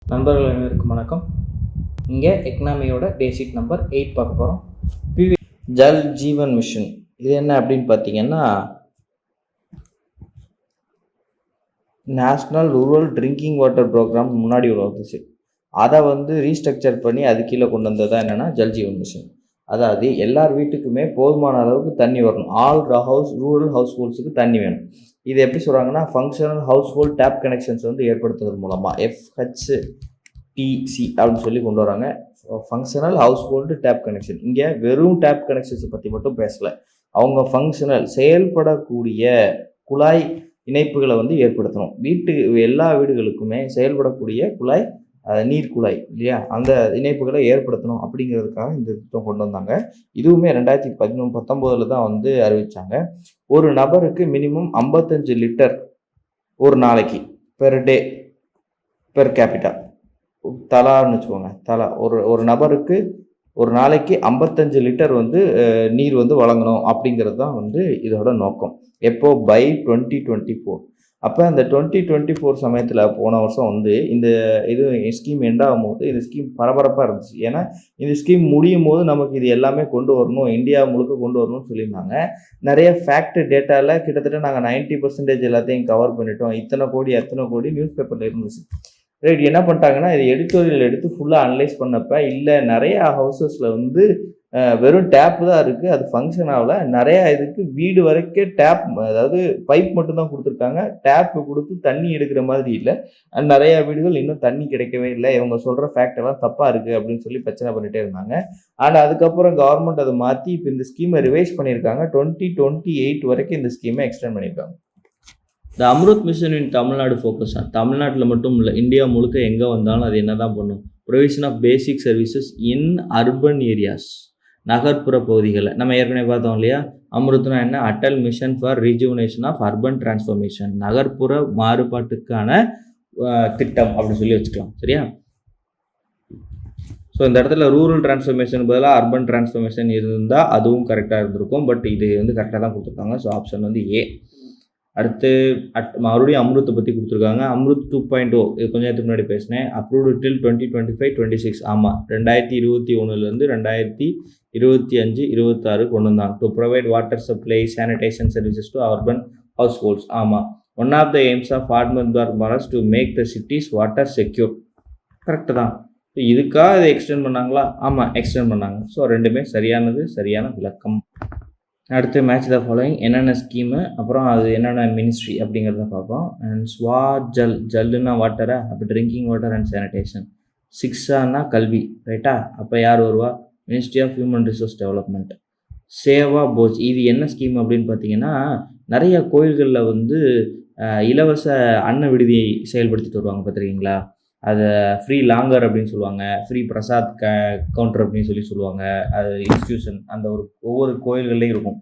நண்பர்கள் அனைவருக்கும் வணக்கம். இங்கே எக்கனாமியோட பேசிக் நம்பர் 8 பார்க்க போகிறோம். பிவி ஜல் ஜீவன் மிஷன் இது என்ன அப்படின்னு பார்த்தீங்கன்னா, national rural drinking water programme முன்னாடி வந்துச்சு. அதை ரீஸ்ட்ரக்சர் பண்ணி அது கீழே கொண்டு வந்தது தான் என்னென்னா ஜல் ஜீவன் மிஷன். அதாவது எல்லார் வீட்டுக்குமே போதுமான அளவுக்கு தண்ணி வரணும். ஆல் ரூரல் ஹவுஸ் ஹோல்ட்ஸுக்கு தண்ணி வேணும். இது எப்படி சொல்கிறாங்கன்னா, functional household tap connections ஏற்படுத்துறது மூலமாக FHTC அப்படின்னு சொல்லி கொண்டு வராங்க. Functional household tap connection. இங்கே வெறும் டேப் கனெக்ஷன்ஸை பற்றி மட்டும் பேசலை. அவங்க ஃபங்க்ஷனல் செயல்படக்கூடிய குழாய் இணைப்புகளை ஏற்படுத்தணும். எல்லா வீடுகளுக்குமே செயல்படக்கூடிய குழாய், நீர் குழாய் இல்லையா, அந்த இணைப்புகளை ஏற்படுத்தணும் அப்படிங்கிறதுக்காக இந்த திட்டம் கொண்டு வந்தாங்க. இதுவுமே 2019 தான் அறிவிச்சாங்க. ஒரு நபருக்கு மினிமம் 55 லிட்டர் ஒரு நாளைக்கு பெர் டே பெர் கேபிட்டா தலான்னு வச்சுக்கோங்க. ஒரு நபருக்கு ஒரு நாளைக்கு 55 லிட்டர் நீர் வழங்கணும் அப்படிங்கிறது தான் இதோட நோக்கம். எப்போ பை 2024. அப்போ அந்த 2024 சமயத்தில் போன வருஷம் இந்த ஸ்கீம் எண்ட் ஆகும்போது இந்த ஸ்கீம் பரபரப்பாக இருந்துச்சு. ஏன்னா இந்த ஸ்கீம் முடியும் போது நமக்கு இது எல்லாமே கொண்டு வரணும், இந்தியா முழுக்க கொண்டு வரணும்னு சொல்லியிருந்தாங்க. நிறைய ஃபேக்ட் டேட்டாவில் கிட்டத்தட்ட நாங்கள் 90% எல்லாத்தையும் கவர் பண்ணிட்டோம், இத்தனை கோடி அத்தனை கோடி நியூஸ் பேப்பரில் இருந்துச்சு. ரைட், என்ன பண்ணிட்டாங்கன்னா இது எடிட்டோரியல் எடுத்து ஃபுல்லாக அனலைஸ் பண்ணப்போ இல்லை, நிறையா ஹவுசஸில் வெறும் டேப் தான் இருக்குது, அது ஃபங்க்ஷன் ஆகலை. நிறையா இதுக்கு வீடு வரைக்கும் டேப், அதாவது பைப் மட்டும்தான் கொடுத்துருக்காங்க, டேப்பு கொடுத்து தண்ணி எடுக்கிற மாதிரி இல்லை. நிறையா வீடுகள் இன்னும் தண்ணி கிடைக்கவே இல்லை. இவங்க சொல்கிற ஃபேக்ட் எல்லாம் தப்பாக இருக்குது அப்படின்னு சொல்லி பிரச்சனை பண்ணிகிட்டே இருந்தாங்க. ஆனால் அதுக்கப்புறம் கவர்மெண்ட் அதை மாற்றி இப்போ இந்த ஸ்கீமை ரிவைஸ் பண்ணியிருக்காங்க. 2028 வரைக்கும் இந்த ஸ்கீமை எக்ஸ்டெண்ட் பண்ணியிருக்காங்க. இந்த Amrut mission in Tamil Nadu focus on தமிழ்நாட்டில் மட்டும் இல்லை, இந்தியா முழுக்க எங்கே வந்தாலும் அது என்ன தான் பண்ணும், provision of basic services in urban areas, நகர்ப்புற பகுதிகளை. நம்ம ஏற்கனவே பார்த்தோம் இல்லையா, அம்ருத்னா என்ன, Atal mission for rejuvenation of urban transformation, நகர்ப்புற மாறுபாட்டுக்கான திட்டம் அப்படின்னு சொல்லி வச்சுக்கலாம். சரியா? ஸோ இந்த இடத்துல ரூரல் டிரான்ஸ்ஃபர்மேஷன் பதிலாக அர்பன் டிரான்ஸ்ஃபர்மேஷன் இருந்தால் அதுவும் கரெக்டாக இருந்திருக்கும். பட் இது கரெக்டாக தான் கொடுத்துருக்காங்க. So option A. அடுத்து மறுபடியும் அம்ருத்தை பற்றி கொடுத்துருக்காங்க. அம்ருத் 2.0 இது கொஞ்சம் நேரத்துக்கு முன்னாடி பேசினேன். Approved till 2025-26. ஆமாம், 2021 2025-26 கொண்டு வந்தாங்க. To provide water supply sanitation services to urban households. ஆமாம், one of the aims of Atmanirbhar Bharat to make the cities water secure. Correct தான். இதுக்காக இதை எக்ஸ்டெண்ட் பண்ணாங்களா? ஆமாம், எக்ஸ்டெண்ட் பண்ணாங்க. ஸோ ரெண்டுமே சரியானது, சரியான விளக்கம். அடுத்து மேட்ச் த ஃபாலோயிங் என்னென்ன ஸ்கீமு, அப்புறம் அது என்னென்ன மினிஸ்ட்ரி அப்படிங்கிறத பார்ப்போம். அண்ட் ஜல்லுன்னா வாட்டரா, அப்போ ட்ரிங்கிங் வாட்டர் அண்ட் சானிடேஷன். 6ஆனா கல்வி. ரைட்டா? அப்போ யார் வருவா? Ministry of human resource development. Seva Bhoj இது என்ன ஸ்கீம் அப்படின்னு பார்த்தீங்கன்னா, நிறைய கோயில்களில் இலவச அன்ன விடுதி செயல்படுத்திட்டு வருவாங்க, பார்த்துருக்கீங்களா? அதை ஃப்ரீ லாங்கர் அப்படின்னு சொல்லுவாங்க, ஃப்ரீ பிரசாத் கவுண்டர் அப்படின்னு சொல்லுவாங்க. அது இன்ஸ்டியூஷன் அந்த ஒவ்வொரு கோயில்கள்லேயும் இருக்கும்.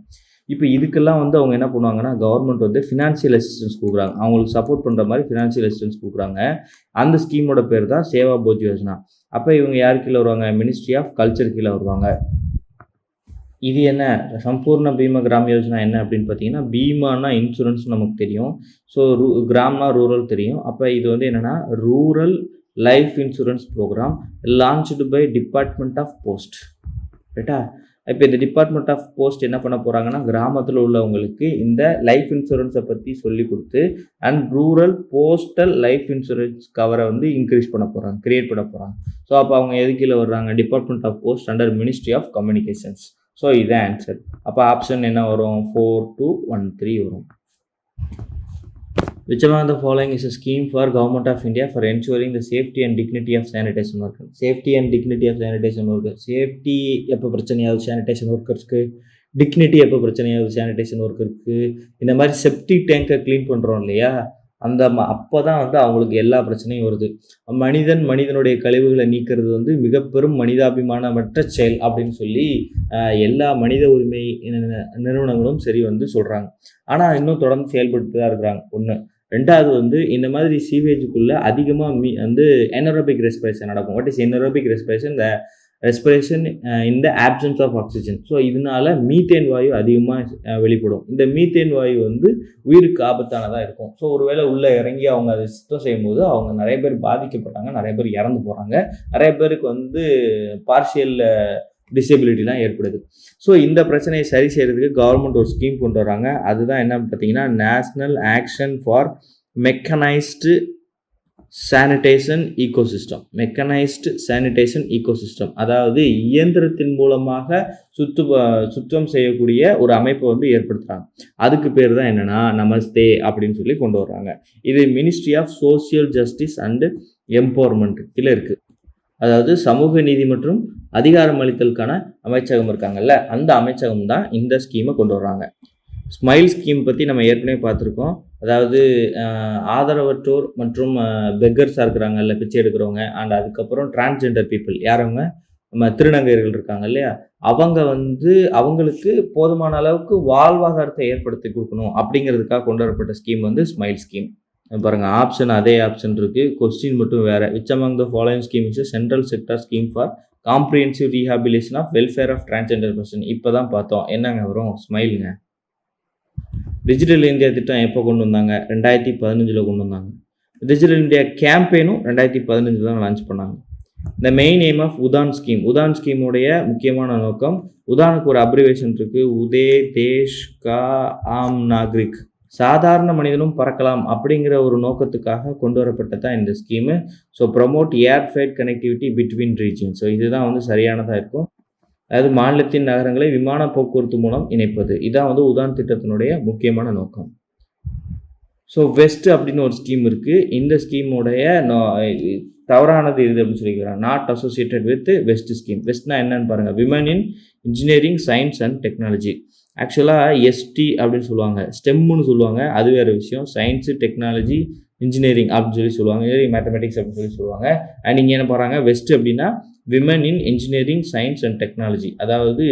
இப்போ இதுக்கெல்லாம் அவங்க என்ன பண்ணுவாங்கன்னா, கவர்மெண்ட் ஃபினான்ஷியல் அசிஸ்டன்ஸ் கொடுக்குறாங்க, அவங்களுக்கு சப்போர்ட் பண்ணுற மாதிரி ஃபினான்ஷியல் அசிஸ்டன்ஸ் கொடுக்குறாங்க. அந்த ஸ்கீமோட பேர் தான் சேவா போஜ் யோஜனா. அப்போ இவங்க யார் கீழே வருவாங்க? மினிஸ்ட்ரி ஆஃப் கல்ச்சர் கீழே வருவாங்க. இது என்ன, சம்பூர்ண பீமா கிராம் யோஜனா என்ன அப்படின்னு பார்த்தீங்கன்னா, பீமானா இன்சூரன்ஸ் நமக்கு தெரியும். ஸோ கிராம்னா ரூரல் தெரியும். அப்போ இது என்னென்னா rural life insurance programme launched by department of post. ரைட்டா? இப்போ இந்த டிபார்ட்மெண்ட் ஆஃப் போஸ்ட் என்ன பண்ண போகிறாங்கன்னா, கிராமத்தில் உள்ளவங்களுக்கு இந்த லைஃப் இன்சூரன்ஸை பற்றி சொல்லி கொடுத்து and rural postal life insurance கவரை இன்க்ரீஸ் பண்ண போகிறாங்க, கிரியேட் பண்ண போகிறாங்க. ஸோ அப்போ அவங்க எது கீழே வர்றாங்க? Department of post under ministry of communications. So இதுதான் ஆன்சர். அப்போ ஆப்ஷன் என்ன வரும்? 4213 வரும். Which among the following is a scheme for Government of India for ensuring the safety and dignity of sanitation workers? Safety and dignity of sanitation workers. Safety எப்போ பிரச்சனையாகுது sanitation ஒர்க்கர்ஸ்க்கு, dignity எப்போ பிரச்சனையாகுது sanitation ஒர்க்கருக்கு. இந்த மாதிரி septic டேங்கை clean பண்ணுறோம் இல்லையா, அப்போ தான் அவங்களுக்கு எல்லா பிரச்சனையும் வருது. மனிதனுடைய கழிவுகளை நீக்கிறது மிக பெரும் மனிதாபிமானமற்ற செயல் அப்படின்னு சொல்லி எல்லா மனித உரிமை நிறுவனங்களும் சரி சொல்கிறாங்க. ஆனால் இன்னும் தொடர்ந்து செயல்பட்டு தான் இருக்கிறாங்க. ஒன்று. ரெண்டாவது இந்த மாதிரி சீவேஜுக்குள்ளே அதிகமாக எனரோபிக் ரெஸ்பிரேஷன் நடக்கும். What is anaerobic respiration? இந்த respiration in the absence of oxygen. So இதனால மீத்தேன் வாயு அதிகமாக வெளிப்படும். இந்த மீத்தேன் வாயு வந்து உயிருக்கு ஆபத்தானதாக இருக்கும். ஸோ ஒருவேளை உள்ளே இறங்கி அவங்க அதை சுத்தம் செய்யும்போது அவங்க நிறைய பேர் பாதிக்கப்பட்டாங்க, நிறைய பேர் இறந்து போகிறாங்க, நிறைய பேருக்கு வந்து பார்ஷியல் டிசபிலிட்டிலாம் ஏற்படுது. ஸோ இந்த பிரச்சனையை சரி செய்கிறதுக்கு கவர்மெண்ட் ஒரு ஸ்கீம் கொண்டு வராங்க. அதுதான் என்னன்னு பார்த்தீங்கன்னா national action for mechanised sanitation ecosystem. Mechanised sanitation ecosystem, அதாவது இயந்திரத்தின் மூலமாக சுத்தம் செய்யக்கூடிய ஒரு அமைப்பை வந்து ஏற்படுத்துகிறாங்க. அதுக்கு பேர் தான் என்னென்னா நமஸ்தே அப்படின்னு சொல்லி கொண்டு வர்றாங்க. இது ministry of social justice and empowerment கீழே இருக்குது. அதாவது சமூக நீதி மற்றும் அதிகாரம் அளித்தலுக்கான அமைச்சகம் இருக்காங்கல்ல, அந்த அமைச்சகம் தான் இந்த ஸ்கீமை கொண்டு வர்றாங்க. ஸ்மைல் ஸ்கீம் பற்றி நம்ம ஏற்கனவே பார்த்துருக்கோம். அதாவது ஆதரவற்றோர் மற்றும் பெக்கர்ஸாக இருக்கிறாங்கல்ல, பிச்சை எடுக்கிறவங்க, அண்ட் அதுக்கப்புறம் டிரான்ஸ்ஜெண்டர் பீப்புள், யாரவங்க நம்ம திருநங்கையர்கள் இருக்காங்க இல்லையா, அவங்க வந்து அவங்களுக்கு போதுமான அளவுக்கு வாழ்வாதாரத்தை ஏற்படுத்தி கொடுக்கணும் அப்படிங்கிறதுக்காக கொண்டு வரப்பட்ட ஸ்கீம் வந்து ஸ்மைல் ஸ்கீம். பாருங்க, ஆப்ஷன் அதே ஆப்ஷன் இருக்கு, கொஸ்டின் மட்டும் வேற. Which among the following scheme is central sector scheme for comprehensive rehabilitation of welfare of transgender person. இப்போ தான் பார்த்தோம் என்னங்க வரும், ஸ்மைலுங்க. டிஜிட்டல் இந்தியா திட்டம் எப்போ கொண்டு வந்தாங்க? 2015 கொண்டு வந்தாங்க. டிஜிட்டல் இந்தியா கேம்பெயினும் 2015 தான் லான்ச் பண்ணாங்க. இந்த main aim of Udan scheme, Udan ஸ்கீமுடைய முக்கியமான நோக்கம், உதானுக்கு ஒரு அப்ரிவேஷன் இருக்கு, உதே தேஷ் கா ஆம் நாகரிக், சாதாரண மனிதனும் பறக்கலாம் அப்படிங்கிற ஒரு நோக்கத்துக்காக கொண்டு வரப்பட்டதான் இந்த scheme. So promote air flight connectivity between region. So இதுதான் வந்து சரியானதாக இருக்கும். அதாவது மாநிலத்தின் நகரங்களை விமான போக்குவரத்து மூலம் இணைப்பது, இதான் வந்து உதான் திட்டத்தினுடைய முக்கியமான நோக்கம். ஸோ வெஸ்ட் அப்படின்னு ஒரு ஸ்கீம் இருக்குது. இந்த ஸ்கீமுடைய தவறானது இது அப்படின்னு சொல்லிக்கிறாங்க, நாட் அசோசியேட்டட் வித் வெஸ்ட் ஸ்கீம். வெஸ்ட்னா என்னன்னு பாருங்கள், women in engineering science and technology. ஆக்சுவலாக எஸ்டி அப்படின்னு சொல்லுவாங்க, ஸ்டெம்முன்னு சொல்லுவாங்க, அது வேறு விஷயம். சயின்ஸு, டெக்னாலஜி, இன்ஜினியரிங் அப்படின்னு சொல்லுவாங்க, மேத்தமெட்டிக்ஸ் அப்படின்னு சொல்லுவாங்க. அண்ட் இங்கே என்ன போகிறாங்க, வெஸ்ட் அப்படின்னா women in engineering science and technology, அதாவது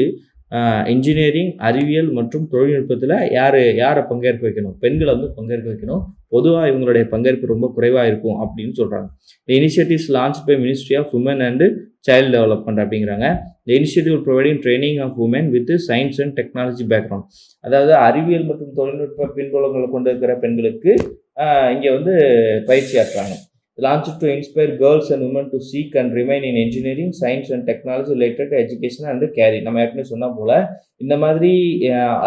இன்ஜினியரிங், அறிவியல் மற்றும் தொழில்நுட்பத்தில் யாரை பங்கேற்க வைக்கணும், பெண்களை வந்து பங்கேற்க வைக்கணும். பொதுவாக இவங்களுடைய பங்கேற்பு ரொம்ப குறைவாக இருக்கும் அப்படின்னு சொல்கிறாங்க. The initiatives launch by ministry of women and child development அப்படிங்கிறாங்க. The initiative providing training of women with science and technology background, அதாவது அறிவியல் மற்றும் தொழில்நுட்ப பின்புலங்களை கொண்டு இருக்கிற பெண்களுக்கு இங்கே வந்து பயிற்சி ஆற்றுறாங்க. launched to inspire girls and women to seek and remain in engineering, science and technology related to education and career. நம்ம ஏற்கனவே சொன்னா போல இந்த மாதிரி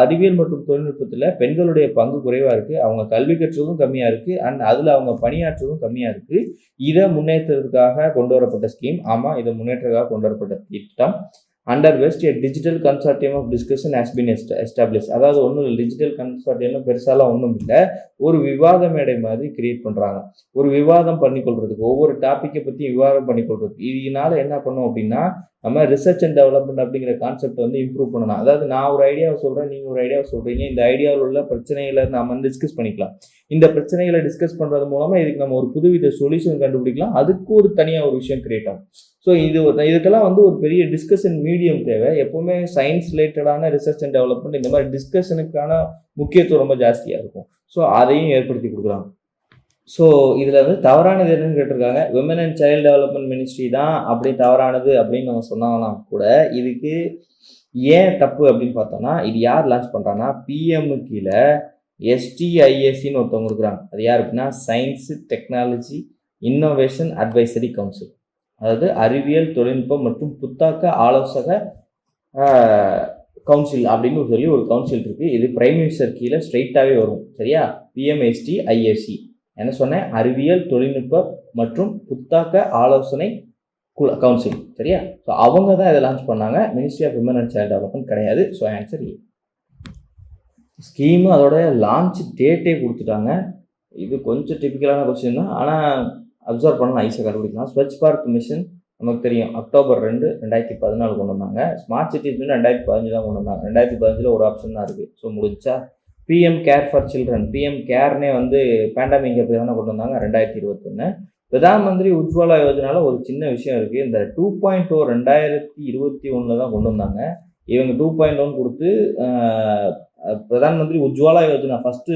அறிவியல் மற்றும் தொழில்நுட்பத்தில் பெண்களுடைய பங்கு குறைவாக இருக்குது, அவங்க கல்வி கற்றதும் கம்மியாக இருக்குது, அண்ட் அதில் அவங்க பணியாற்றுவதும் கம்மியாக இருக்குது. இதை முன்னேற்றத்துக்காக கொண்டு வரப்பட்ட ஸ்கீம். ஆமாம், இதை முன்னேற்றத்துக்காக கொண்டு வரப்பட்ட திட்டம். Under west digital consortium of discussion has been establish, அதாவது ஒன்றும் இல்லை, டிஜிட்டல் கன்சார்டியம் பெருசாலாம் ஒன்றும் இல்லை, ஒரு விவாத மேடை மாதிரி கிரியேட் பண்ணுறாங்க. ஒரு விவாதம் பண்ணிக்கொள்றதுக்கு, ஒவ்வொரு டாப்பிக்கை பற்றி விவாதம் பண்ணிக்கொள்றதுக்கு. இதனால என்ன பண்ணோம் அப்படின்னா, நம்ம ரிசர்ச் அண்ட் டெவலப்மெண்ட் அப்படிங்கிற கான்செப்ட் வந்து இம்ப்ரூவ் பண்ணணும். அதாவது நான் ஒரு ஐடியாவை சொல்கிறேன், நீங்கள் ஒரு ஐடியாவை சொல்கிறீங்க, இந்த ஐடியாவில் உள்ள பிரச்சனைகளை நம்ம டிஸ்கஸ் பண்ணிக்கலாம். இந்த பிரச்சனைகளை டிஸ்கஸ் பண்ணுறது மூலமாக இதுக்கு நம்ம ஒரு புதுவித சொல்யூஷன் கண்டுபிடிக்கலாம். அதுக்கு ஒரு தனியாக ஒரு விஷயம் கிரியேட் ஆகும். ஸோ இதுக்கெல்லாம் வந்து ஒரு பெரிய டிஸ்கஷன் மீடியம் தேவை. எப்போவுமே சயின்ஸ் ரிலேட்டடான ரிசர்ச் அண்ட் டெவலப்மெண்ட் இந்த மாதிரி டிஸ்கஷனுக்கான முக்கியத்துவம் ரொம்ப ஜாஸ்தியாக இருக்கும். ஸோ அதையும் ஏற்படுத்தி கொடுக்குறாங்க. ஸோ இதில் வந்து தவறானது என்னன்னு கேட்டிருக்காங்க, women and child development ministry தான் அப்படி தவறானது அப்படின்னு நம்ம சொன்னாங்கன்னா கூட, இதுக்கு ஏன் தப்பு அப்படின்னு பார்த்தோம்னா, இது யார் லான்ச் பண்ணுறாங்கன்னா, பிஎம்மு கீழே STIACன்னு ஒருத்தவங்க இருக்கிறாங்க. அது யார் அப்படின்னா, science technology innovation advisory council, அதாவது அறிவியல் தொழில்நுட்பம் மற்றும் புத்தாக்க ஆலோசக கவுன்சில் அப்படின்னு சொல்லி ஒரு கவுன்சில் இருக்குது. இது பிரைம் மினிஸ்டர் கீழே ஸ்ட்ரைட்டாகவே வரும். சரியா, PMSTIAC என்ன சொன்னேன், அறிவியல் தொழில்நுட்பம் மற்றும் புத்தாக்க ஆலோசனை கவுன்சில். சரியா, ஸோ அவங்க தான் இதை லான்ச் பண்ணாங்க. Ministry of women and child development கிடையாது. So answer A. ஸ்கீமு அதோட லான்ச் டேட்டே கொடுத்துட்டாங்க. இது கொஞ்சம் டிப்பிக்கலான கொஸ்டின் தான், ஆனால் அப்சர்வ் பண்ணலாம், ஈஸியாக கண்டுபிடிக்கலாம். ஸ்வச் பாரத் மிஷன் நமக்கு தெரியும், October 2, 2014 கொண்டு வந்தாங்க. ஸ்மார்ட் சிட்டிஸ் 2015 தான் கொண்டு வந்தாங்க. 2015 ஒரு ஆப்ஷன் தான் இருக்குது. ஸோ முடிஞ்சா PM care for children, PM கேர்னே வந்து பேண்டமிக் எப்படி தானே கொண்டு வந்தாங்க 2021. பிரதான் மந்திரி உஜ்வாலா யோஜனால ஒரு சின்ன விஷயம் இருக்குது. இந்த 2.0 2021 தான் கொண்டு வந்தாங்க. இவங்க 2.1 கொடுத்து பிரதான் மந்திரி உஜ்வாலா யோஜனா ஃபஸ்ட்டு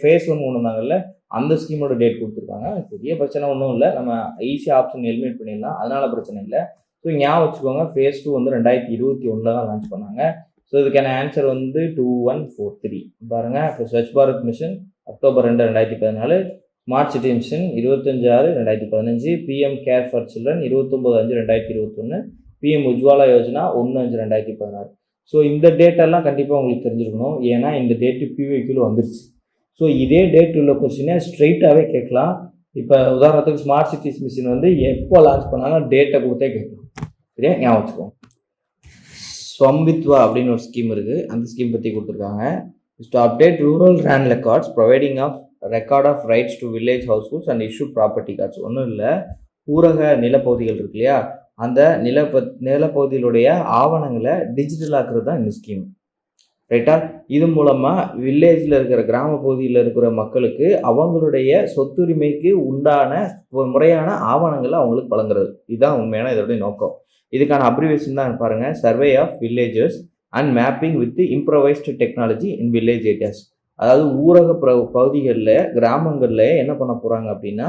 ஃபேஸ் 1 கொண்டு வந்தாங்கல்ல, அந்த ஸ்கீமோட டேட் கொடுத்துருக்காங்க. பெரிய பிரச்சனை ஒன்றும் இல்லை, நம்ம ஈஸியாக ஆப்ஷன் எலிமினேட் பண்ணிடலாம், அதனால பிரச்சனை இல்லை. ஸோ ஞாபகம் வச்சுக்கோங்க, ஃபேஸ் 2 வந்து 2021 தான் லான்ச் பண்ணாங்க. ஸோ இதுக்கான ஆன்சர் வந்து 2143. பாருங்க, இப்போ Swachh Bharat mission October 2, 2014, smart city mission 25/6/2015, PM care for children 29/5/2021, PM Ujjwala Yojana 1/5/2016. So இந்த டேட்டெல்லாம் கண்டிப்பாக உங்களுக்கு தெரிஞ்சிருக்கணும், ஏன்னா இந்த டேட்டு பிவிக்யூல வந்துருச்சு. ஸோ இதே டேட் உள்ள கொஸ்டினை ஸ்ட்ரைட்டாகவே கேட்கலாம். இப்போ உதாரணத்துக்கு ஸ்மார்ட் சிட்டிஸ் மிஷின் வந்து எப்போ லான்ச் பண்ணாங்க டேட்டை கொடுத்தே கேட்கலாம். சரியா, ஞாபகம் வச்சுக்கோங்க. ஸ்வம்வித்வா அப்படின்னு ஒரு ஸ்கீம் இருக்குது, அந்த ஸ்கீம் பற்றி கொடுத்துருக்காங்க. To update rural land records providing of record of rights to village households and issue property cards. ஒன்றும் இல்லை, ஊரக நிலப்பகுதிகள் இருக்கு இல்லையா, அந்த நிலப்பகுதிகளுடைய ஆவணங்களை டிஜிட்டல் ஆக்குறது தான் இந்த ஸ்கீம். ரைட்டா, இது மூலமாக வில்லேஜில் இருக்கிற கிராம பகுதியில் இருக்கிற மக்களுக்கு அவங்களுடைய சொத்துரிமைக்கு உண்டான ஒரு முறையான ஆவணங்களை அவங்களுக்கு வழங்குறது. இதுதான் உண்மையான இதோடைய நோக்கம். இதுக்கான அப்ரிவேஷன் தான் பாருங்கள், survey of villages and mapping with improvised technology in village areas. அதாவது ஊரக பகுதிகளில் கிராமங்களில் என்ன பண்ண போகிறாங்க அப்படின்னா,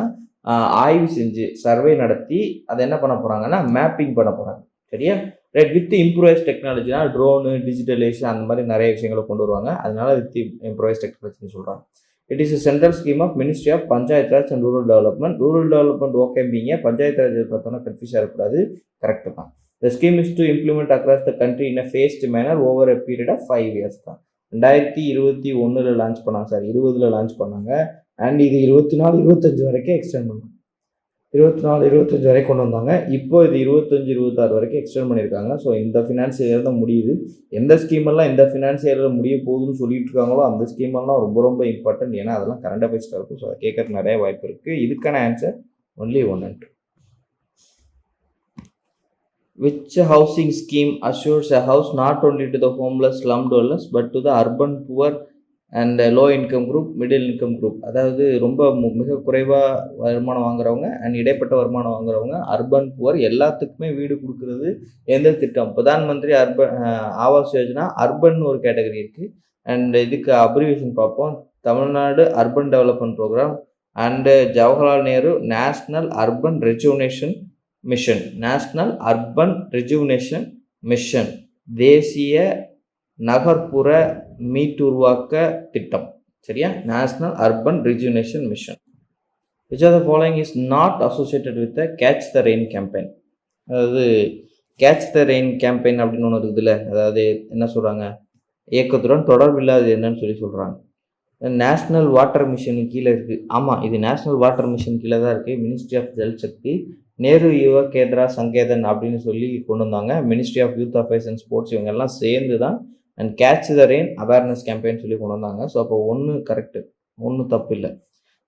ஆய்வு செஞ்சு சர்வே நடத்தி அதை என்ன பண்ண போகிறாங்கன்னா மேப்பிங் பண்ண போகிறாங்க. சரியா, ரைட். வித் இம்ப்ரூவைஸ் டெக்னாலஜினா ட்ரோனு, டிஜிட்டலைசேஷன், அந்த மாதிரி நிறைய விஷயங்களை கொண்டு வருவாங்க. அதனால வித் இம்ப்ரூவைஸ் டெக்னாலஜின்னு சொல்கிறாங்க. It is central scheme of ministry of Panchayat Raj and rural development. Rural development ஓகேம்பிங்க, பஞ்சாயத்து ராஜ் பார்த்தோன்னா கன்ஃபியூஸ் ஆகக்கூடாது, கரெக்டு தான். The scheme is to implement across the country in a phased manner over a period of 5 years தான். 2021 launch பண்ணாங்க, sir 20 launch பண்ணாங்க. And இது 24-25 வரைக்கும் extend பண்ணாங்க. 24-25 வரைக்கும் கொண்டு வந்தாங்க. இப்போ இது 25-26 வரைக்கும் எக்ஸ்டெண்ட் பண்ணியிருக்காங்க. ஸோ இந்த ஃபினான்ஷியல் இயர் தான் முடியுது. எந்த ஸ்கீமெல்லாம் இந்த ஃபினான்ஷியல் இயரில் முடிய போகுதுன்னு சொல்லிட்டு இருக்காங்களோ அந்த ஸ்கீமெல்லாம் ரொம்ப ரொம்ப இம்பார்ட்டன்ட். ஏன்னா அதெல்லாம் கரண்ட் அஃபேர்ஸாக இருக்கும். ஸோ அதை கேட்கறதுக்கு நிறைய வாய்ப்பு இருக்குது. இதுக்கான answer only 1 and 2. Which housing scheme assures a house not only to the homeless slum dwellers but to the urban poor and low income group, middle income group? அதாவது ரொம்ப மிக குறைவாக வருமானம் வாங்குறவங்க அண்ட் இடைப்பட்ட வருமானம் வாங்குறவங்க, அர்பன் புவர் எல்லாத்துக்குமே வீடு கொடுக்கறது எந்த திட்டம்? பிரதான் மந்திரி ஆவாஸ் யோஜனா அர்பன் ஒரு கேட்டகரி இருக்குது. அண்ட் இதுக்கு அப்ரிவேஷன் பார்ப்போம், Tamil Nadu urban development programme and Jawaharlal Nehru national urban rejuvenation mission. National urban rejuvenation mission, தேசிய நகர்ப்புற மீட்டுருவாக்க திட்டம். சரியா, national urban rejuvenation mission. Which are the following is not associated with the catch the rain campaign? அதாவது catch the rain campaign அப்படின்னு ஒன்று இருக்குதுல்ல, அதாவது என்ன சொல்கிறாங்க, இயக்கத்துடன் தொடர்பில்லாது என்னன்னு சொல்கிறாங்க. நேஷ்னல் வாட்டர் மிஷன் கீழே இருக்குது. ஆமாம், இது நேஷ்னல் வாட்டர் மிஷன் கீழே தான் இருக்குது. மினிஸ்ட்ரி ஆஃப் ஜல் சக்தி, நேரு யுவ கேந்திரா சங்கேதன் அப்படின்னு சொல்லி கொண்டு வந்தாங்க. Ministry of youth affairs and sports இவங்கெல்லாம் சேர்ந்து தான் and catch the rain awareness campaign சொல்லி கொண்டு வந்தாங்க. ஸோ அப்போ ஒன்று கரெக்டு, ஒன்றும் தப்பு இல்லை.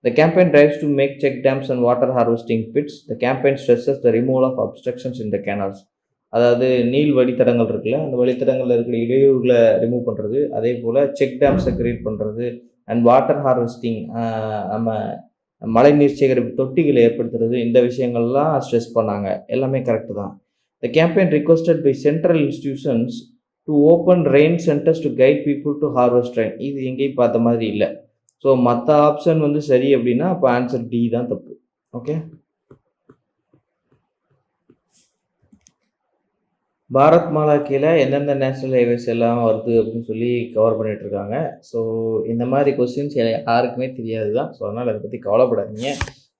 The campaign drives to make check dams and water harvesting pits. The campaign stresses the removal of obstructions in the canals. அதாவது நீள் வழித்தடங்கள் இருக்குல்ல, அந்த வழித்தடங்களில் இருக்கிற இடையூறுகளை ரிமூவ் பண்ணுறது, அதே போல் செக் டேம்ஸை கிரியேட் பண்ணுறது அண்ட் வாட்டர் ஹார்வெஸ்டிங், நம்ம மழைநீர் சேகரிப்பு தொட்டிகளை ஏற்படுத்துறது, இந்த விஷயங்கள்லாம் ஸ்ட்ரெஸ் பண்ணாங்க. எல்லாமே கரெக்டு தான். The campaign requested by central institutions to open rain centres to guide people to harvest rain. இது எங்கேயும் பார்த்த மாதிரி இல்லை. ஸோ மற்ற ஆப்ஷன் வந்து சரி அப்படின்னா அப்போ ஆன்சர் டி தான் தப்பு. ஓகே, பாரத் மாலா கீழே எந்தெந்த நேஷ்னல் ஹைவேஸ் எல்லாம் வருது அப்படின்னு சொல்லி கவர் பண்ணிட்டு இருக்காங்க. ஸோ இந்த மாதிரி கொஸ்டின்ஸ் யாருக்குமே தெரியாது தான். ஸோ அதனால் அதை பற்றி கவலைப்படாதீங்க.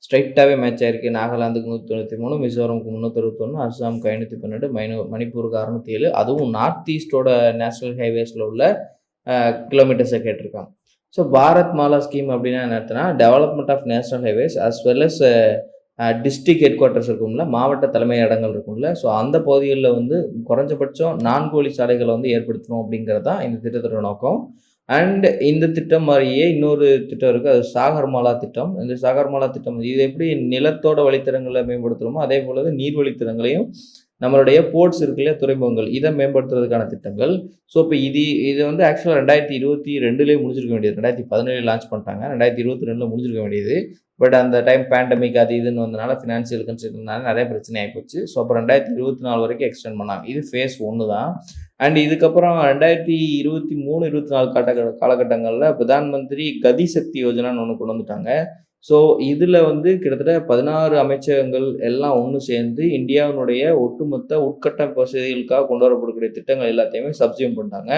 ஸ்ட்ரைட்டாகவே மேட்ச் ஆயிருக்கு. நாகாலாந்துக்கு 193, மிசோரமுக்கு 361, அஸ்ஸாமுக்கு 512, மணிப்பூருக்கு 607. அதுவும் நார்த் ஈஸ்டோட நேஷ்னல் ஹைவேஸில் உள்ள கிலோமீட்டர்ஸை கேட்டிருக்காங்க. ஸோ பாரத் மாலா ஸ்கீம் அப்படின்னா என்ன அர்த்தம்னா, development of national highways as well as district headquarters இருக்கும்ல, மாவட்ட தலைமை இடங்கள் இருக்கும்ல. ஸோ அந்த பகுதிகளில் வந்து குறைஞ்சபட்சம் 4 வழி சாலைகளை வந்து ஏற்படுத்தணும் அப்படிங்கிறது தான் இந்த திட்டத்தோட நோக்கம். அண்ட் இந்த திட்டம் மாதிரியே இன்னொரு திட்டம் இருக்குது, அது சாகர்மாலா திட்டம். இந்த சாகர்மாலா திட்டம் இது எப்படி நிலத்தோட வழித்தடங்களை மேம்படுத்துகிறோமோ அதே போல நீர் வழித்தடங்களையும் நம்மளுடைய போர்ட்ஸ் இருக்குல்ல, துறைமுகங்கள், இதை மேம்படுத்துறதுக்கான திட்டங்கள். ஸோ இப்போ இது வந்து ஆக்சுவலாக 2022 முடிஞ்சிருக்க வேண்டியது. 2017 லான்ச் பண்ணிட்டாங்க, 2022 முடிஞ்சிருக்க வேண்டியது. பட் அந்த டைம் பேண்டமிக் அது இதுன்னு வந்தனால ஃபினான்ஷியல் கன்செஷன்னால நிறைய பிரச்சனை ஆகிப்போச்சு. ஸோ அப்போ 2024 வரைக்கும் எக்ஸ்டெண்ட் பண்ணாங்க. இது ஃபேஸ் 1 தான். அண்ட் இதுக்கப்புறம் 2023-24 காலகட்டங்களில் பிரதான் மந்திரி கதி சக்தி யோஜனான்னு ஒன்று கொண்டு வந்துட்டாங்க. ஸோ இதில் வந்து கிட்டத்தட்ட 16 அமைச்சகங்கள் எல்லாம் ஒன்று சேர்ந்து இந்தியாவினுடைய ஒட்டுமொத்த உட்கட்டமைப்பு வசதிகளுக்காக கொண்டு வரப்படக்கூடிய திட்டங்கள் எல்லாத்தையுமே சப்சியம் பண்ணிட்டாங்க.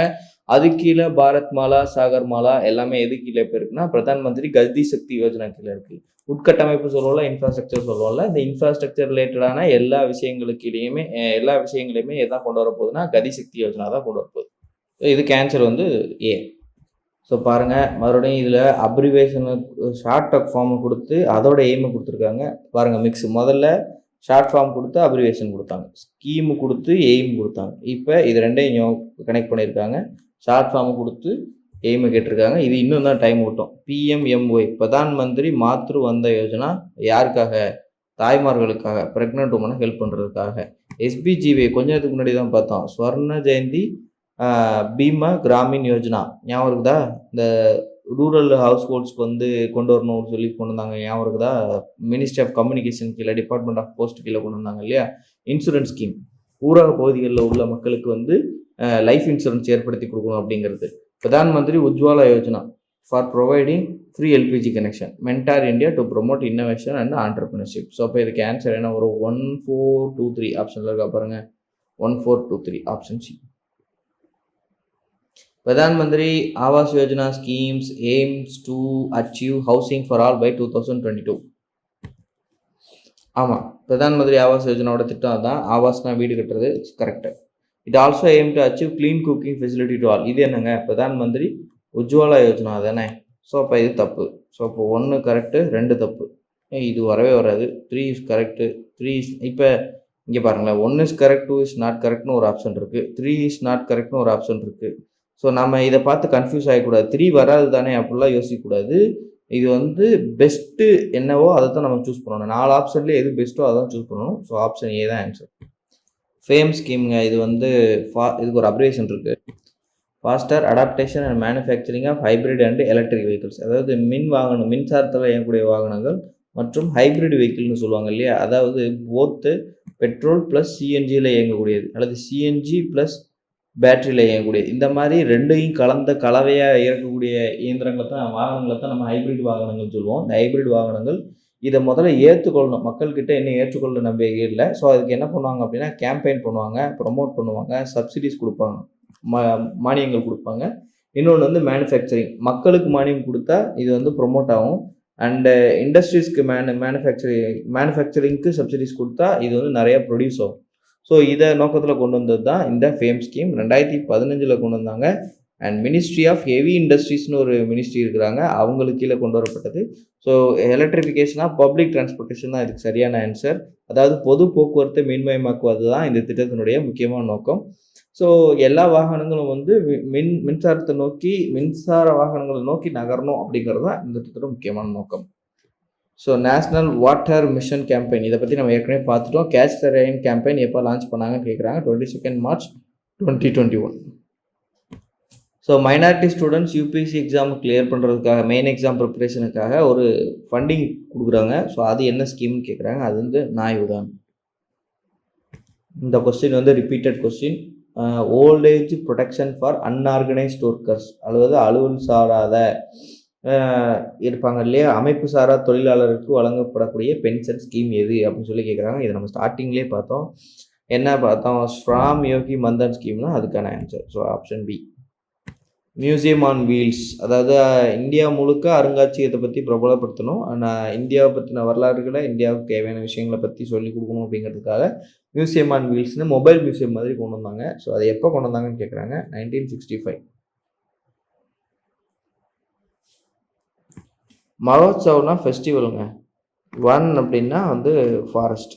அது கீழே பாரத் மாலா, சாகர் மாலா எல்லாமே எது கீழே இப்போ இருக்குன்னா பிரதான் மந்திரி கதி சக்தி யோஜனா கீழே இருக்கு. உட்கட்டமைப்பு சொல்லுவோம்ல, இன்ஃப்ராஸ்ட்ரக்சர் சொல்லுவோம்ல, இந்த இன்ஃப்ராஸ்ட்ரக்சர் ரிலேட்டடான எல்லா விஷயங்களையுமே எதான் கொண்டு வர போகுதுன்னா கதி சக்தி யோஜனா தான் கொண்டு வரப்போகுது. இதுக்கு ஆன்சர் வந்து ஏ. ஸோ பாருங்கள், மறுபடியும் இதில் அப்ரிவேஷனு ஷார்ட் ஃபார்மை கொடுத்து அதோட எய்மை கொடுத்துருக்காங்க. பாருங்கள் மிக்ஸ். முதல்ல ஷார்ட் ஃபார்ம் கொடுத்து அப்ரிவேஷன் கொடுத்தாங்க, ஸ்கீமு கொடுத்து எய்ம் கொடுத்தாங்க. இப்போ இது ரெண்டையும் கனெக்ட் பண்ணியிருக்காங்க. ஷார்ட் ஃபார்மு கொடுத்து எய்மை கேட்டிருக்காங்க. இது இன்னும் தான் டைம் விட்டோம். பிஎம்எம்ஒய் பிரதான் மந்திரி மாத்ரு வந்த யோஜனா யாருக்காக? தாய்மார்களுக்காக, ப்ரெக்னென்ட் உமனை ஹெல்ப் பண்ணுறதுக்காக. எஸ்பிஜிவை கொஞ்ச நேரத்துக்கு முன்னாடி தான் பார்த்தோம். ஸ்வர்ண ஜெயந்தி பீமா கிராமின் யோஜனா ஞாபகம் இருக்குதா? இந்த ரூரல் ஹவுஸ் ஹோல்ட்ஸ்க்கு வந்து கொண்டு வரணும்னு சொல்லி கொண்டு வந்தாங்க, ஞாபகம் இருக்குதா? மினிஸ்ட்ரி ஆஃப் கம்யூனிகேஷன் கீழே, டிபார்ட்மெண்ட் ஆஃப் போஸ்ட் கீழே கொண்டு வந்தாங்க இல்லையா? இன்சூரன்ஸ் ஸ்கீம், ஊரக பகுதிகளில் உள்ள மக்களுக்கு வந்து லைஃப் இன்சூரன்ஸ் ஏற்படுத்தி கொடுக்கணும் அப்படிங்கிறது. Pradhan Mantri Ujjwala Yojana for providing free LPG connection, mentor India to promote innovation and entrepreneurship. So அப்போ இதுக்கு ஆன்சர் என்ன வரும்? 1423 ஆப்ஷனில் இருக்கா பாருங்க, 1423 option C. Pradhan Mantri Awas Yojana schemes aims to achieve housing for all by 2022. ஆமாம், பிரதான் மந்திரி ஆவாஸ் யோஜனாவோட திட்டம் தான். ஆவாஸ்னா வீடு கட்டுறது, correct. It also aim to achieve clean cooking facility to all. இது என்னங்க? பிரதான் மந்திரி உஜ்வாலா யோஜனா தானே. ஸோ அப்போ இது தப்பு. ஸோ அப்போ 1 கரெக்டு, 2 தப்பு. இது வரவே வராது. 3 இஸ் கரெக்டு, 3 இஸ் இப்போ இங்கே பாருங்களேன், 1 இஸ் கரெக்ட், 2 இஸ் நாட் கரெக்ட்னு ஒரு ஆப்ஷன் இருக்குது, 3 இஸ் நாட் கரெக்ட்னு ஒரு ஆப்ஷன் இருக்குது. ஸோ நம்ம இதை பார்த்து கன்ஃபியூஸ் ஆகிக்கூடாது. 3 வராது தானே அப்படிலாம் யோசிக்கக்கூடாது. இது வந்து பெஸ்ட்டு என்னவோ அதை தான் நம்ம சூஸ் பண்ணணும். 4 ஆப்ஷன்லேயே எது பெஸ்ட்டோ அதை தான் சூஸ் பண்ணணும். ஸோ ஆப்ஷன் ஏ தான் ஆன்சர். ஃபேம் ஸ்கீமுங்க, இது வந்து இதுக்கு ஒரு அப்ரிவேஷன் இருக்குது. Faster adaptation and manufacturing of hybrid and electric vehicles. அதாவது மின்சாரத்தில் இயங்கக்கூடிய வாகனங்கள் மற்றும் ஹைப்ரிட் வெஹிக்கிள்னு சொல்லுவாங்க இல்லையா? அதாவது போத்து பெட்ரோல் ப்ளஸ் சிஎன்ஜியில் இயங்கக்கூடியது அல்லது சிஎன்ஜி ப்ளஸ் பேட்டரியில் இயங்கக்கூடியது. இந்த மாதிரி ரெண்டையும் கலந்த கலவையாக இயக்கக்கூடிய வாகனங்களை தான் நம்ம ஹைப்ரிட் வாகனங்கள் சொல்லுவோம். இந்த ஹைப்ரிட் வாகனங்கள் இதை முதல்ல ஏற்றுக்கொள்ளணும். மக்கள்கிட்ட இன்னும் ஏற்றுக்கொள்ள நம்பிக்கை இல்லை. ஸோ அதுக்கு என்ன பண்ணுவாங்க அப்படின்னா, கேம்பெயின் பண்ணுவாங்க, ப்ரொமோட் பண்ணுவாங்க, சப்சிடிஸ் கொடுப்பாங்க, மானியங்கள் கொடுப்பாங்க. இன்னொன்று வந்து மேனுஃபேக்சரிங், மக்களுக்கு மானியம் கொடுத்தா இது வந்து ப்ரொமோட் ஆகும். அண்டு இண்டஸ்ட்ரீஸ்க்கு மேனுஃபேக்சரிங்க்கு சப்சிடிஸ் கொடுத்தா இது வந்து நிறையா ப்ரொடியூஸ் ஆகும். ஸோ இதை நோக்கத்தில் கொண்டு வந்தது தான் இந்த ஃபேம் ஸ்கீம். 2015 கொண்டு வந்தாங்க. அண்ட் மினிஸ்ட்ரி ஆஃப் ஹெவி இண்டஸ்ட்ரீஸ்னு ஒரு மினிஸ்ட்ரி இருக்கிறாங்க, அவங்களுக்கு கீழே கொண்டு வரப்பட்டது. ஸோ எலக்ட்ரிஃபிகேஷனாக பப்ளிக் டிரான்ஸ்போர்ட்டேஷன் தான் இதுக்கு சரியான ஆன்சர். அதாவது பொது போக்குவரத்தை மின்மயமாக்குவது தான் இந்த திட்டத்தினுடைய முக்கியமான நோக்கம். ஸோ எல்லா வாகனங்களும் வந்து மின்சாரத்தை நோக்கி, மின்சார வாகனங்களை நோக்கி நகரணும் அப்படிங்கிறது தான் இந்த திட்டத்தோட முக்கியமான நோக்கம். So national water mission campaign, இதை பற்றி நம்ம ஏற்கனவே பார்த்துட்டோம். கேட்ச் த ரெயின் கேம்பெயின் எப்போ லான்ச் பண்ணாங்கன்னு கேட்குறாங்க. 22 March 2021. So minority students UPSC exam clear பண்ணுறதுக்காக, மெயின் எக்ஸாம் ப்ரிப்பரேஷனுக்காக ஒரு ஃபண்டிங் கொடுக்குறாங்க. ஸோ அது என்ன ஸ்கீம்னு கேட்குறாங்க. அது வந்து நாய் தான். இந்த கொஸ்டின் வந்து repeated question. Old age protection for unorganised workers, அல்லது அலுவல் சாராத இருப்பாங்க இல்லையா, அமைப்பு சாரா தொழிலாளருக்கு வழங்கப்படக்கூடிய பென்ஷன் ஸ்கீம் எது அப்படின்னு சொல்லி கேட்குறாங்க. இதை நம்ம ஸ்டார்டிங்லேயே பார்த்தோம். என்ன பார்த்தோம்? ஸ்ராம் யோகி மந்தன் ஸ்கீம்னா அதுக்கான answer. So option B. Museum on wheels, அதாவது இந்தியா முழுக்க அருங்காட்சியகத்தை பற்றி பிரபலப்படுத்தணும். ஆனால் இந்தியாவை பற்றின வரலாறுகளை, இந்தியாவுக்கு தேவையான விஷயங்களை பற்றி சொல்லிக் கொடுக்கணும் அப்படிங்கிறதுக்காக மியூசியம் ஆன் வீல்ஸ்னு மொபைல் மியூசியம் மாதிரி கொண்டு வந்தாங்க. ஸோ அதை எப்போ கொண்டு வந்தாங்கன்னு கேட்குறாங்க. 1965. மகோத்சவ்னா ஃபெஸ்டிவலுங்க. வன் அப்படின்னா வந்து ஃபாரஸ்ட்,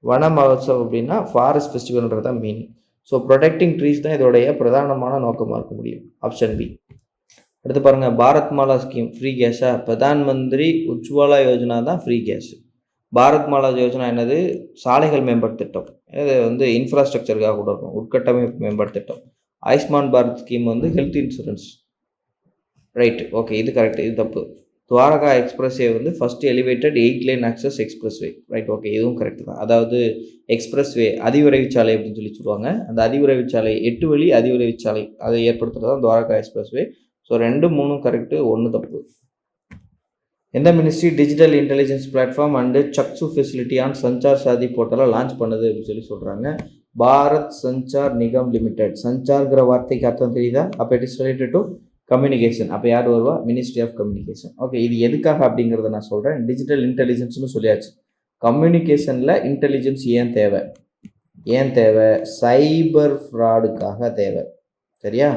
வன மகோத்சவ் அப்படின்னா ஃபாரஸ்ட் ஃபெஸ்டிவல்ன்றது தான் மீனிங். ஸோ ப்ரொடெக்டிங் ட்ரீஸ் தான் இதோடைய பிரதானமான நோக்கமாக இருக்க முடியும். Option B. அடுத்து பாருங்கள், பாரத் மாலா ஸ்கீம் ஃப்ரீ கேஷா? பிரதான் மந்திரி உஜ்வாலா யோஜனா தான் ஃப்ரீ கேஷ். பாரத் மாலா யோஜனா என்னது? சாலைகள் மேம்பாட்டு திட்டம். இது வந்து இன்ஃப்ராஸ்ட்ரக்சருக்காக கூட இருக்கும், உட்கட்டமைப்பு மேம்பாட்டு திட்டம். ஆயுஷ்மான் பாரத் ஸ்கீம் வந்து ஹெல்த் இன்சூரன்ஸ். ரைட், ஓகே, இது கரெக்ட், இது தப்பு. துவாரகா எக்ஸ்பிரஸ்வே வந்து first elevated 8 lane access expressway. Right, okay, இதுவும் கரெக்ட் தான். அதாவது எக்ஸ்பிரஸ்வே அதிவிரைவுச்சாலை அப்படின்னு சொல்லி சொல்லுவாங்க. அந்த அதிவிரைவுச்சாலை 8 வழி அதிவிரைவுச்சாலை அதை ஏற்படுத்துறது தான் துவாரகா எக்ஸ்பிரஸ்வே. ஸோ 2, 3 கரெக்டு, 1 தப்பு. எந்த ministry digital intelligence platform and Chakshu facility on Sanchar Saathi போர்ட்டலை லான்ச் பண்ணுது அப்படின்னு சொல்கிறாங்க. பாரத் சஞ்சார் நிகம் லிமிடெட். சஞ்சார்ங்கிற வார்த்தைக்கு அர்த்தம் தெரியுதா? அப்போ it is related to communication. அப்போ யார் வருவா? Ministry of communication. ஓகே, இது எதுக்காக அப்படிங்கிறத நான் சொல்கிறேன். டிஜிட்டல் இன்டெலிஜென்ஸ்னு சொல்லியாச்சு. கம்யூனிகேஷனில் இன்டெலிஜென்ஸ் ஏன் தேவை? சைபர் ஃப்ராடுக்காக தேவை. சரியா?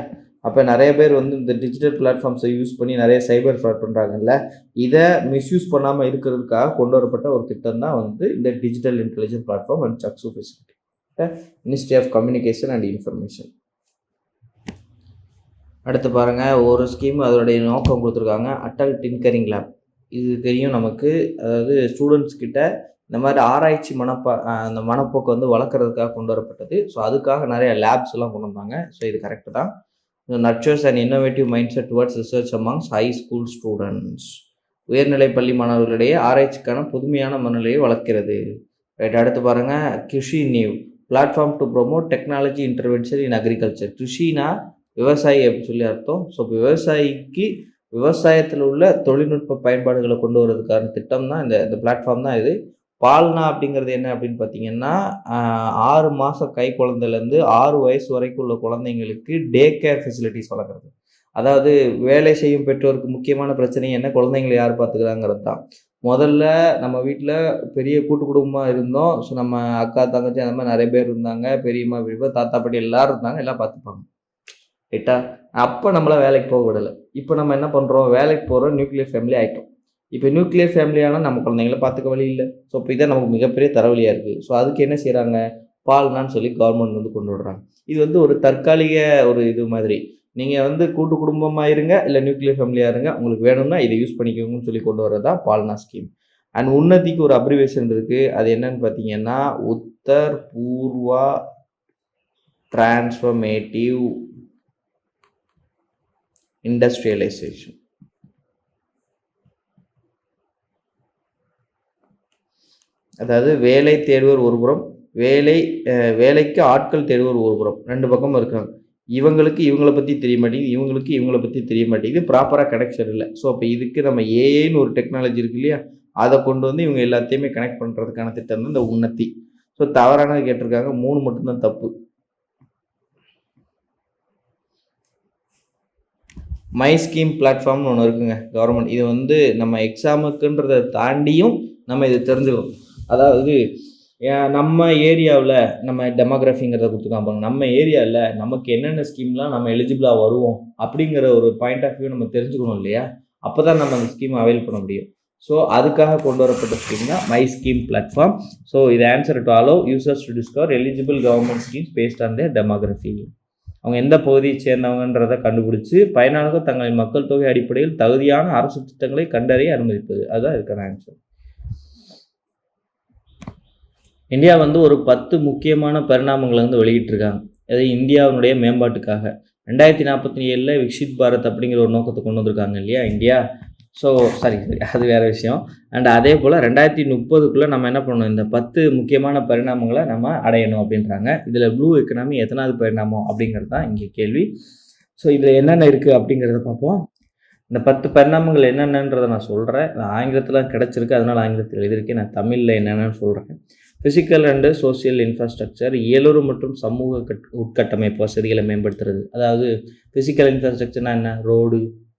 அப்போ நிறைய பேர் வந்து இந்த டிஜிட்டல் பிளாட்ஃபார்ம்ஸை யூஸ் பண்ணி நிறைய சைபர் ஃப்ராட் பண்ணுறாங்கல்ல, இதை மிஸ்யூஸ் பண்ணாமல் இருக்கிறதுக்காக கொண்டு வரப்பட்ட ஒரு திட்டம் தான் வந்து இந்த digital intelligence platform and Chakshu facility, ministry of communication and information. அடுத்து பாருங்கள், ஒரு ஸ்கீம் அதோடைய நோக்கம் கொடுத்துருக்காங்க. Atal tinkering lab. இது தெரியும் நமக்கு. அதாவது ஸ்டூடெண்ட்ஸ் கிட்ட இந்த மாதிரி ஆராய்ச்சி அந்த மனப்போக்கை வந்து வளர்க்குறதுக்காக கொண்டு வரப்பட்டது. ஸோ அதுக்காக நிறைய லேப்ஸ் எல்லாம் கொண்டு வந்தாங்க. ஸோ இது கரெக்டு தான். Nurtures and innovative mind set towards research amongst high school students. உயர்நிலை பள்ளி மாணவர்களிடையே ஆராய்ச்சிக்கான புதுமையான மனநிலையை வளர்க்கிறது. ரைட். அடுத்து பாருங்கள், Krishi new platform to promote technology intervention in agriculture. கிருஷினா விவசாயி அப்படின்னு சொல்லி அர்த்தம். ஸோ இப்போ விவசாயிக்கு விவசாயத்தில் உள்ள தொழில்நுட்ப பயன்பாடுகளை கொண்டு வரதுக்கான திட்டம் தான் இந்த பிளாட்ஃபார்ம் தான் இது. பால்னா அப்படிங்கிறது என்ன அப்படின்னு பார்த்தீங்கன்னா, 6 மாதம் கை குழந்தைலேருந்து 6 வயசு வரைக்கும் உள்ள குழந்தைங்களுக்கு டே கேர் ஃபெசிலிட்டிஸ் வழங்குறது. அதாவது வேலை செய்யும் பெற்றோருக்கு முக்கியமான பிரச்சனை என்ன? குழந்தைங்களை யார் பார்த்துக்கிறாங்கிறது தான். முதல்ல நம்ம வீட்டில் பெரிய கூட்டு குடும்பமாக இருந்தோம். ஸோ நம்ம அக்கா தங்கச்சி அந்த மாதிரி நிறைய பேர் இருந்தாங்க. பெரியம்மா பெரியப்பா தாத்தா பாட்டி எல்லோரும் இருந்தாங்க. எல்லாம் பார்த்துப்பாங்க. ரைட்டா? அப்போ நம்மளை வேலைக்கு போக விடலை. இப்போ நம்ம என்ன பண்ணுறோம்? வேலைக்கு போகிறோம், நியூக்ளியர் ஃபேமிலி ஆகிட்டோம். இப்போ நியூக்ளியர் ஃபேமிலியானால் நம்ம குழந்தைங்கள பார்த்துக்க வழி இல்லை. ஸோ இப்போ இதான் நமக்கு மிகப்பெரிய தலைவலியாக இருக்குது. ஸோ அதுக்கு என்ன செய்கிறாங்க? பால்னான்னு சொல்லி கவர்மெண்ட் வந்து கொண்டு விடுறாங்க. இது வந்து ஒரு தற்காலிக ஒரு இது மாதிரி. நீங்கள் வந்து கூட்டு குடும்பமாக இருங்க, இல்லை நியூக்ளியர் ஃபேமிலியாக இருங்க, உங்களுக்கு வேணும்னா இதை யூஸ் பண்ணிக்கோங்கன்னு சொல்லி கொண்டு வரது தான் பால்னா ஸ்கீம். அண்ட் உன்னதிக்கு ஒரு அப்ரிவேஷன் இருக்குது. அது என்னன்னு பார்த்தீங்கன்னா, உத்தர் பூர்வா டிரான்ஸ்ஃபர்மேட்டிவ் இண்டஸ்ட்ரியலைசேஷன். அதாவது வேலை தேடுவோர் ஒரு புறம், வேலைக்கு ஆட்கள் தேடுவோர் ஒரு புறம், 2 பக்கமும் இருக்காங்க. இவங்களை பற்றி தெரிய மாட்டேங்குது, இவங்களை பற்றி தெரிய மாட்டேங்குது, ப்ராப்பராக கனெக்ஷன் இல்லை. ஸோ அப்போ இதுக்கு நம்ம ஏஐன்னு ஒரு டெக்னாலஜி இருக்கு இல்லையா, அதை கொண்டு வந்து இவங்க எல்லாத்தையுமே கனெக்ட் பண்ணுறதுக்கான திட்டம் தான் இந்த உன்னதி. ஸோ தவறானது கேட்டிருக்காங்க, 3 மட்டும்தான் தப்பு. மை ஸ்கீம் பிளாட்ஃபார்ம்னு ஒன்று இருக்குங்க கவர்மெண்ட். இது வந்து நம்ம எக்ஸாமுக்குன்றதை தாண்டியும் நம்ம இதை தெரிஞ்சுக்கணும். அதாவது நம்ம ஏரியாவில் நம்ம டெமோகிராஃபிங்கிறத கொடுத்துருக்காங்க. நம்ம ஏரியாவில் நமக்கு என்னென்ன ஸ்கீம்லாம் நம்ம எலிஜிபிளாக வருவோம் அப்படிங்கிற ஒரு பாயிண்ட் ஆஃப் வியூ நம்ம தெரிஞ்சுக்கணும் இல்லையா? அப்போ தான் நம்ம அந்த ஸ்கீம் அவைல் பண்ண முடியும். ஸோ அதுக்காக கொண்டு வரப்பட்ட ஸ்கீம் தான் மை ஸ்கீம் பிளாட்ஃபார்ம். ஸோ இது answer to allow users to discover eligible government schemes based on their demography. அவங்க எந்த பகுதியை சேர்ந்தவங்கன்றதை கண்டுபிடிச்சு பயனாளர்கள் தங்களின் மக்கள் தொகை அடிப்படையில் தகுதியான அரசு திட்டங்களை கண்டறிய அனுமதிப்பது. அதுதான் இருக்கிற ஆன்சர். இந்தியா வந்து ஒரு 10 முக்கியமான பரிணாமங்களை வந்து வெளியிட்டிருக்காங்க. அது இந்தியாவினுடைய மேம்பாட்டுக்காக. 2047 விக்ஷித் பாரத் அப்படிங்கிற ஒரு நோக்கத்தை கொண்டு வந்திருக்காங்க இல்லையா இந்தியா. ஸோ சரி அது வேறு விஷயம். அண்ட் அதே போல் 2030 நம்ம என்ன பண்ணணும்? இந்த 10 முக்கியமான பரிணாமங்களை நம்ம அடையணும் அப்படின்றாங்க. இதில் ப்ளூ எக்கனாமி எத்தனாவது பரிணாமம் அப்படிங்கிறது தான் இங்கே கேள்வி. ஸோ இதில் என்னென்ன இருக்குது அப்படிங்கிறத பார்ப்போம். இந்த 10 பரிணாமங்கள் என்னென்னன்றதை நான் சொல்கிறேன். நான் ஆங்கிலத்தில் கிடச்சிருக்கு, அதனால் ஆங்கிலத்தில் எழுதியிருக்கேன். நான் தமிழில் என்னென்னு சொல்கிறேன். ஃபிசிக்கல் அண்டு சோசியல் இன்ஃப்ராஸ்ட்ரக்சர், இயலுறு மற்றும் சமூக உட்கட்டமைப்பு வசதிகளை மேம்படுத்துறது. அதாவது ஃபிசிக்கல் இன்ஃப்ராஸ்ட்ரக்சர்னால் என்ன? ரோடு,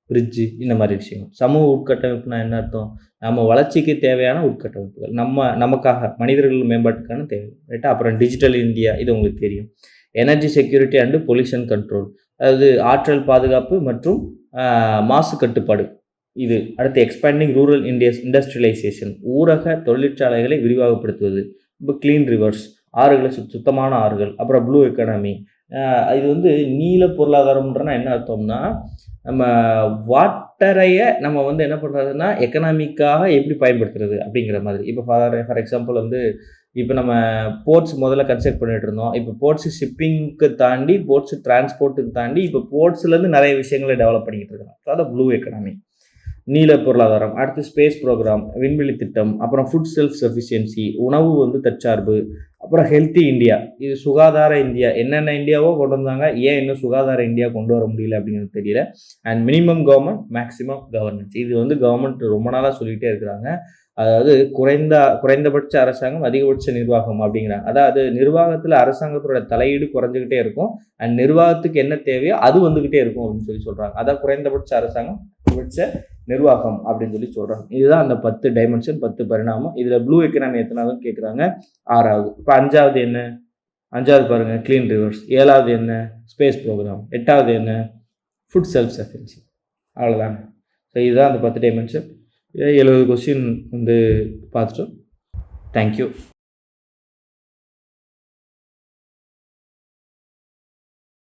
பிரிட்ஜு, இந்த மாதிரி விஷயம். சமூக உட்கட்டமைப்புனா என்ன அர்த்தம்? நம்ம வளர்ச்சிக்கு தேவையான உட்கட்டமைப்புகள், நமக்காக மனிதர்கள் மேம்பாட்டுக்கான தேவை. ரைட்டா? அப்புறம் டிஜிட்டல் இந்தியா, இது உங்களுக்கு தெரியும். Energy security and pollution control, அதாவது ஆற்றல் பாதுகாப்பு மற்றும் மாசு கட்டுப்பாடு. இது அடுத்து எக்ஸ்பேண்டிங் ரூரல் இண்டஸ்ட்ரியலைசேஷன், ஊரக தொழிற்சாலைகளை விரிவாகப்படுத்துவது. இப்போ க்ளீன் ரிவர்ஸ், ஆறுகளை சுத்தமான ஆறுகள். அப்புறம் ப்ளூ எக்கானமி, இது வந்து நீல பொருளாதாரம்ன்றனா என்ன அர்த்தம்னா, நம்ம வாட்டரையை நம்ம வந்து என்ன பண்ணுறதுன்னா எக்கனாமிக்காக எப்படி பயன்படுத்துறது அப்படிங்கிற மாதிரி. இப்போ ஃபார் எக்ஸாம்பிள் வந்து இப்போ நம்ம போர்ட்ஸ் முதல்ல கன்ஸ்ட்ரக்ட் பண்ணிட்டு இருந்தோம். இப்போ போர்ட்ஸு ஷிப்பிங்க்கு தாண்டி, போர்ட்ஸு டிரான்ஸ்போர்ட்டுக்கு தாண்டி இப்போ போர்ட்ஸ்லேருந்து நிறைய விஷயங்களை டெவலப் பண்ணிக்கிட்டு இருக்கிறோம். ஸோ அதை ப்ளூ எக்கனாமி. நீல பொருளாதாரம், அடுத்து ஸ்பேஸ் ப்ரோக்ராம், விண்வெளி திட்டம், அப்புறம் ஃபுட் செல்ஃப் சஃபிஷியன்சி, உணவு வந்து தற்சார்பு, அப்புறம் ஹெல்த்தி இந்தியா, இது சுகாதார இந்தியா. என்னென்ன இந்தியாவோ கொண்டு வந்தாங்க, ஏன் இன்னும் சுகாதார இந்தியா கொண்டு வர முடியல அப்படிங்கிறது தெரியல. And minimum government, maximum governance, இது வந்து கவர்மெண்ட் ரொம்ப நாளாக சொல்லிகிட்டே இருக்கிறாங்க. அதாவது குறைந்தபட்ச அரசாங்கம், அதிகபட்ச நிர்வாகம் அப்படிங்கிறாங்க. அதாவது நிர்வாகத்தில் அரசாங்கத்தோட தலையீடு குறைஞ்சிக்கிட்டே இருக்கும், அண்ட் நிர்வாகத்துக்கு என்ன தேவையோ அது வந்துகிட்டே இருக்கும் அப்படின்னு சொல்றாங்க. அதான் குறைந்தபட்ச அரசாங்கம், அதிகபட்ச நிர்வாகம் அப்படின்னு சொல்றாங்க. இதுதான் அந்த 10 டைமென்ஷன், 10 பரிணாமம். இதுல ப்ளூ எக்கனாமி எத்தனாவதுன்னு கேட்குறாங்க, 6வது. இப்போ 5வது என்ன? 5வது பாருங்க, கிளீன் ரிவர்ஸ். 7வது என்ன? Space program. 8வது என்ன? Food self sufficiency. அவ்வளோதாங்க. ஸோ இதுதான் அந்த 10 டைமென்ஷன். 70 கொஸ்டின் வந்து பார்த்துட்டோம். தேங்க்யூ.